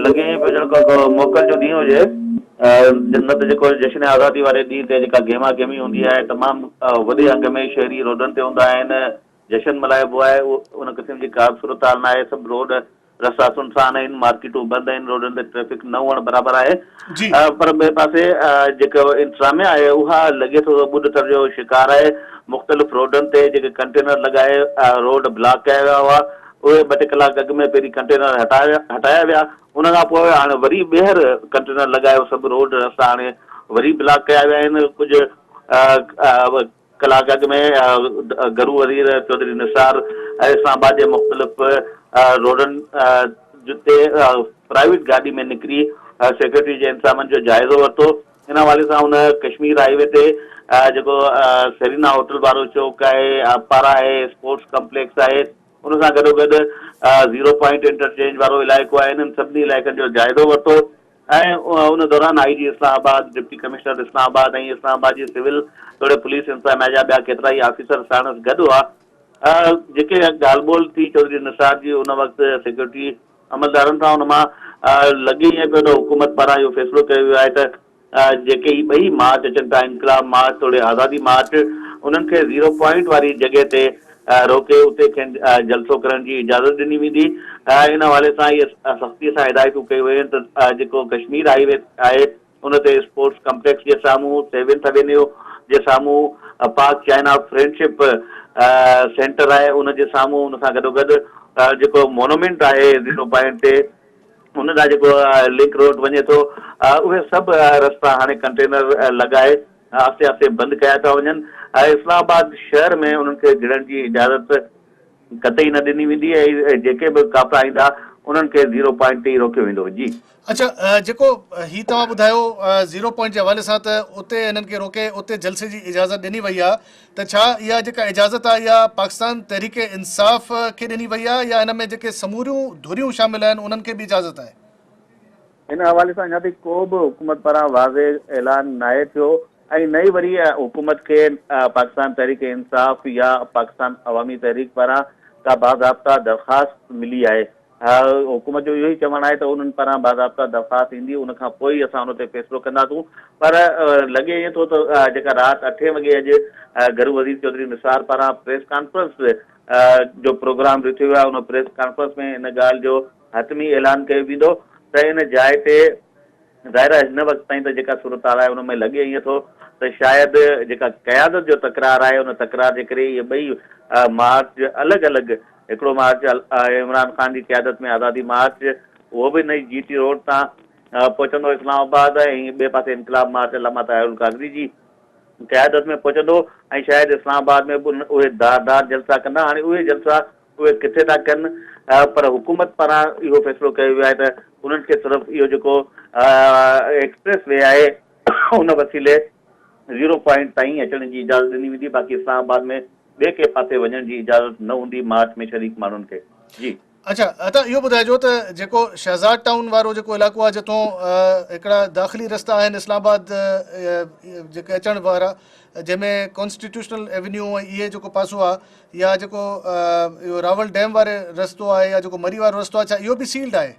E: लॻे पियो ॼणु मोकल जो ॾींहुं हुजे। न त जेको जश्न आज़ादी वारे ॾींहं ते जेका गेमा गेमी हूंदी आहे तमामु वॾे अंग में शहरी रोडनि ते हूंदा आहिनि, जश्न मल्हाइबो आहे। उन क़िस्म जी का सूरत हाल न आहे। सभु रोड रस्ता सुनसान आहिनि, मार्केटूं बंदि आहिनि, रोडनि ते ट्रैफिक न हुअणु बराबरि आहे। पर ॿिए पासे जेको इंतज़ामिया आहे उहा लॻे थो ॿुॾ तर जो शिकार आहे। मुख़्तलिफ़ रोडनि ते जेके कंटेनर लॻाए रोड ब्लॉक कया विया हुआ उहे 2-3 कलाक अॻु में पहिरीं कंटेनर हटाया विया। उन खां पोइ हाणे वरी ॿीहर कंटेनर लॻायो, सभु रोड रस्ता हाणे वरी ब्लॉक कया विया आहिनि। कुझु कलाक अॻु में गरू वज़ीर चौधरी निसार इस्लामाबाद जे मुख़्तलिफ़ रोडनि जिते प्राइवेट गाॾी में निकिरी सिक्योरिटी जे इंतज़ामनि जो जाइज़ो वरितो। इन हवाले सां हुन कश्मीर हाईवे ते जेको सेरीना होटल वारो चौक आहे, पारा आहे, स्पोर्ट्स कॉम्प्लेक्स आहे, उन सां गॾोगॾु 0 पॉइंट इंटरचेंज वारो इलाइक़ो आहे, इन्हनि सभिनी इलाइक़नि जो जाइज़ो वरितो। ऐं उन दौरान IG Islamabad, deputy commissioner Islamabad ऐं इस्लामाबाद जी सिविल तोड़े पुलिस इंतज़ामिया जा ॿिया केतिरा ई ऑफिसर साणुसि गॾु हुआ। जेके ॻाल्हि ॿोल थी चौधरी निसार जी उन वक़्तु सिक्योरिटी अमलदारनि सां, उन मां लॻे ईअं पियो त हुकूमत पारां इहो फ़ैसिलो कयो वियो आहे त जेके ई ॿई मार्च अचनि था, इनकलाब मार्च तोड़े आज़ादी मार्च, उन्हनि खे 0 पॉइंट वारी जॻह ते रोके उते खेनि जलसो करण जी इजाज़त ॾिनी वेंदी। इन हवाले सां इहे सख़्तीअ सां हिदायतूं कयूं वयूं आहिनि त जेको कश्मीर हाईवे आहे उन ते स्पोर्ट्स कॉम्प्लेक्स जे साम्हूं, 7th एवेन्यू जे साम्हूं पाक चाइना फ्रेंडशिप सेंटर आहे, उन जे साम्हूं उन सां गॾोगॾु जेको मोनूमेंट आहे 0 पॉइंट ते उन सां जेको लिंक रोड वञे थो, उहे सभु रस्ता हाणे कंटेनर लॻाए आस्ते आस्ते बंदि कया था वञनि। इस्लामाबाद शहर में उन्हनि खे गिड़ण जी इजाज़त कतई न ॾिनी वेंदी ऐं जेके बि काफ़िला ईंदा उन्हनि खे 0 पॉइंट ते ई रोकियो वेंदो। जी
A: अच्छा, जेको ही तव्हां ॿुधायो 0 पॉइंट जे हवाले सां त उते हिननि खे रोके उते जलसे जी इजाज़त ॾिनी वई आहे, त छा इहा जेका इजाज़त आहे इहा पाकिस्तान तहरीक इंसाफ़ खे ॾिनी वई आहे या हिन में जेके समूरियूं धुरियूं शामिल आहिनि उन्हनि खे बि इजाज़त आहे?
E: इन हवाले सां अञा ताईं को बि हुकूमत पारां वाज़े ऐलान नाहे थियो ऐं नई वरी हुकूमत खे पाकिस्तान तहरीक इंसाफ़ या पाकिस्तान अवामी तहरीक पारां का बाज़ाब्ता दरख़्वास्त मिली आहे। हुकूमत जो इहो ई चवणु आहे त उन्हनि पारां बाज़ाब्ता दरख़्वास्त ईंदी, उन खां पोइ ई असां उन ते फ़ैसिलो कंदासूं। पर लॻे ईअं थो त जेका राति 8 वॻे अॼु गरू वज़ीर चौधरी निसार पारां प्रेस कॉन्फ्रेंस जो प्रोग्राम रखियो वियो आहे, उन प्रेस कॉन्फ्रेंस में इन ॻाल्हि जो हतमी ऐलान कयो वेंदो त इन जाइ ते ज़ाहिर आहे हिन वक़्तु ताईं त जेका सूरत हाल आहे उन में लॻे ईअं थो त शायदि जेका क़यादत जो तकरार आहे उन तकरार जे करे इहे ॿई मार्च अलॻि अलॻि, हिकिड़ो मार्च इमरान ख़ान जी क़यादत में आज़ादी मार्च, उहो बि नई GT रोड तां पहुचंदो इस्लामाबाद ऐं ॿिए पासे इनकलाब मार्च अल्लामा ताहिरुल कादरी जी क़यादत में पहुचंदो ऐं शायदि इस्लामाबाद में बि उहे धारदार जलसा कंदा। हाणे उहे जलसा उहे किथे था कनि, पर हुकूमत पारां इहो फ़ैसिलो कयो वियो आहे त उन्हनि खे सिर्फ़ु इहो जेको एक्सप्रेस वे आहे उन वसीले 0 पॉइंट ताईं अचण जी इजाज़त ॾिनी वेंदी, बाक़ी इस्लामाबाद में ॿिए के पासे वञण जी इजाज़त न हूंदी मार्च में शरीक माण्हुनि खे। जी
A: अच्छा, त इहो ॿुधाइजो त जेको शहज़ाद टाउन वारो जेको इलाइक़ो आहे जिथों हिकिड़ा दाख़िली रस्ता आहिनि इस्लामाबाद जेके अचण वारा, जंहिंमें कॉन्स्टिट्यूशनल एवेन्यू ऐं इहे जेको पासो आहे या जेको इहो रावल डैम वारे रस्तो आहे या जेको मरी वारो रस्तो आहे, छा इहो बि सील्ड आहे?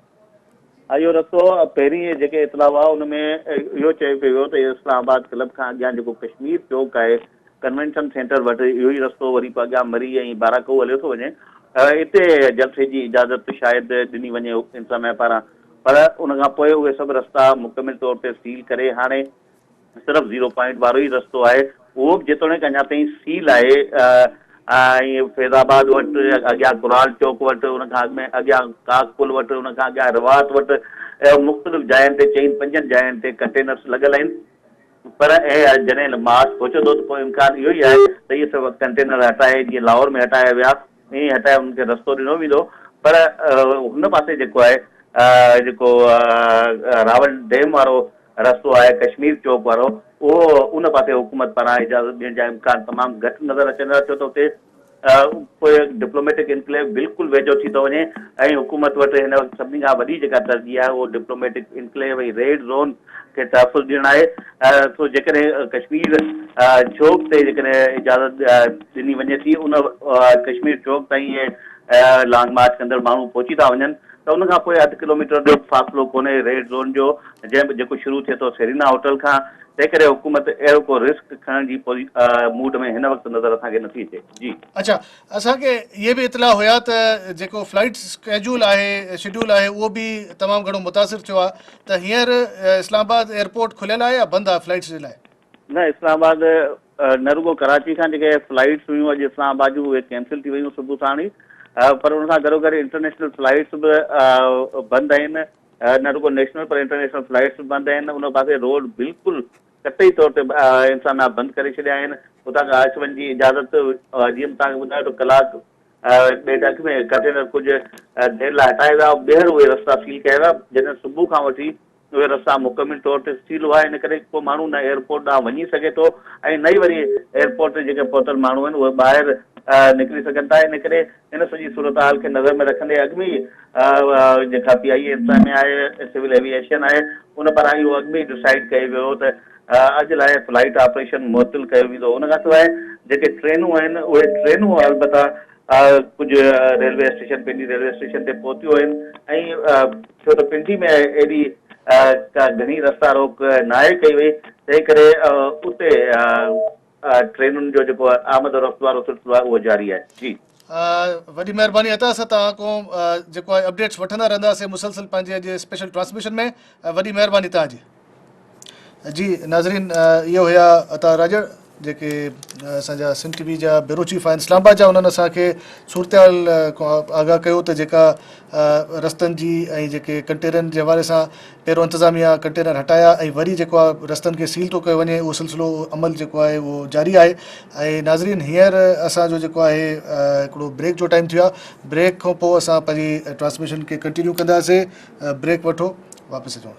E: इहो रस्तो पहिरीं जेके इतला हुआ उन में इहो चयो पियो वियो त इस्लामाबाद क्लब खां अॻियां जेको कश्मीर चौक आहे कन्वेंशन सेंटर वटि इहो ई रस्तो वरी पोइ अॻियां मरी ऐं बाराको हलियो थो वञे, हिते जलसे जी इजाज़त शायदि ॾिनी वञे इंतज़ामिया पारां। पर उन खां पोइ उहे सभु रस्ता मुकमिल तौर ते सील करे हाणे सिर्फ़ु 0 पॉइंट वारो ई रस्तो आहे, उहो बि जेतोणीकि अञा ताईं सील आहे ऐं फैज़ाबाद वटि अॻियां कुराल चौक वटि, उन खां अॻु में अॻियां काक पुल वटि, उन खां अॻियां रिवात वटि, मुख़्तलिफ़ जायुनि ते 4-5 जायुनि ते कंटेनर्स लॻल आहिनि। पर जॾहिं मार्च पहुचंदो त पोइ इम्कान इहो ई आहे त इहे सभु कंटेनर हटाए, जीअं लाहौर में हटाया विया ईअं ई हटाए उनखे रस्तो ॾिनो वेंदो। पर हुन पासे जेको आहे जेको रावल डैम वारो रस्तो आहे, कश्मीर चौक वारो, उहो उन पासे हुकूमत पारां इजाज़त ॾियण जा इम्कान तमामु घटि नज़र अचनि था, छो त हुते कोई डिप्लोमेटिक इनक्लेव बिल्कुलु वेझो थी थो वञे ऐं हुकूमत वटि हिन वक़्तु सभिनी खां वॾी जेका तरजीह आहे उहो डिप्लोमेटिक इनक्लेव ऐं रेड ज़ोन खे तहफ़ुज़ ॾियणु आहे। सो जेकॾहिं कश्मीर चौक ते जेकॾहिं इजाज़त ॾिनी वञे थी, उन कश्मीर चौक ताईं लॉन्ग मार्च कंदड़ माण्हू पहुची था वञनि त उन खां पोइ 1 किलोमीटर जो फ़ासिलो कोन्हे रेड ज़ोन जो, जेको शुरू थिए थो सेरिना होटल खां। तंहिं करे हुकूमत अहिड़ो को रिस्क खणण जी मूड में हिन वक़्तु नज़र असांखे नथी अचे। जी
A: अच्छा, असांखे इहे बि इतला हुया त जेको फ्लाइट स्केड्यूल आहे, शेड्यूल आहे, उहो बि तमामु घणो मुतासिर थियो आहे। त हींअर इस्लामाबाद एयरपोर्ट खुलियल आहे या बंदि आहे फ्लाइट्स जे लाइ?
E: न, इस्लामाबाद न रुगो कराची खां जेके फ्लाइट्स हुयूं अॼु इस्लामाबाद जूं, उहे कैंसिल थी वियूं सुबुह साण ई, पर उन सां गॾोगॾु इंटरनेशनल फ्लाइट्स बि बंदि आहिनि। न रुगो नेशनल पर इंटरनेशनल फ्लाइट्स बि बंदि आहिनि। उन पासे रोड बिल्कुलु कतई तौर ते इंसान बंदि करे छॾिया आहिनि। उतां खां अचु वञ जी इजाज़त, जीअं तव्हांखे ॿुधायो त कलाक ॾेढ अॻु में कंटेनर कुझु देरि लाइ हटाए विया, ॿीहर उहे रस्ता सील कया विया, जॾहिं सुबुह खां वठी उहे रस्ता मुकमिल तौर ते सील हुआ। इन करे को माण्हू न एयरपोर्ट ॾांहुं वञी सघे थो ऐं न ई वरी एयरपोर्ट ते जेके पहुतल माण्हू आहिनि उहे ॿाहिरि निकिरी सघनि था। इन करे हिन सॼी सूरत हाल खे नज़र में रखंदे अॻु में ई जेका PIA इंतज़ामिया आहे, सिविल एविएशन आहे, उन पारां इहो अॻु में ई डिसाइड कयो वियो त अॼु लाइ फ्लाइट ऑपरेशन मुअतल कयो वेंदो। उन खां सवाइ जेके ट्रेनूं आहिनि, उहे ट्रेनूं अलबत्ता कुझु रेलवे स्टेशन, पिंडी रेलवे स्टेशन ते पहुतियूं आहिनि ऐं छो त पिंडी में एॾी का घणी रस्ता रोक नाहे कई वई, तंहिं करे उते ट्रेनुनि जो जेको आमद और रफ़्त वारो सिलसिलो आहे उहो जारी आहे। जी
A: वॾी महिरबानी अता, असां तव्हां खां जेको आहे अपडेट्स वठंदा रहंदासीं मुसलसल पंहिंजे अॼु स्पेशल ट्रांसमिशन में। वॾी महिरबानी तव्हांजी। जी नाज़रीन, इहो हुया अता राजड़ जेके असांजा सिंध TV जा ब्यूरो चीफ आहिनि इस्लामाबाद जा। उन्हनि असांखे सूरतहाल खां आगाह कयो त जेका रस्तनि जी ऐं जेके कंटेनरनि जे हवाले सां पहिरियों इंतिज़ामिया कंटेनर हटाया ऐं वरी जेको आहे रस्तनि खे सील थो कयो वञे, उहो सिलसिलो अमल जेको आहे उहो जारी आहे। ऐं नाज़रीन, हींअर असांजो जेको आहे हिकिड़ो ब्रेक जो टाइम थियो आहे। ब्रेक खां पोइ असां पंहिंजी ट्रांसमिशन खे कंटिन्यू कंदासीं। ब्रेक वठो, वापसि अचूं।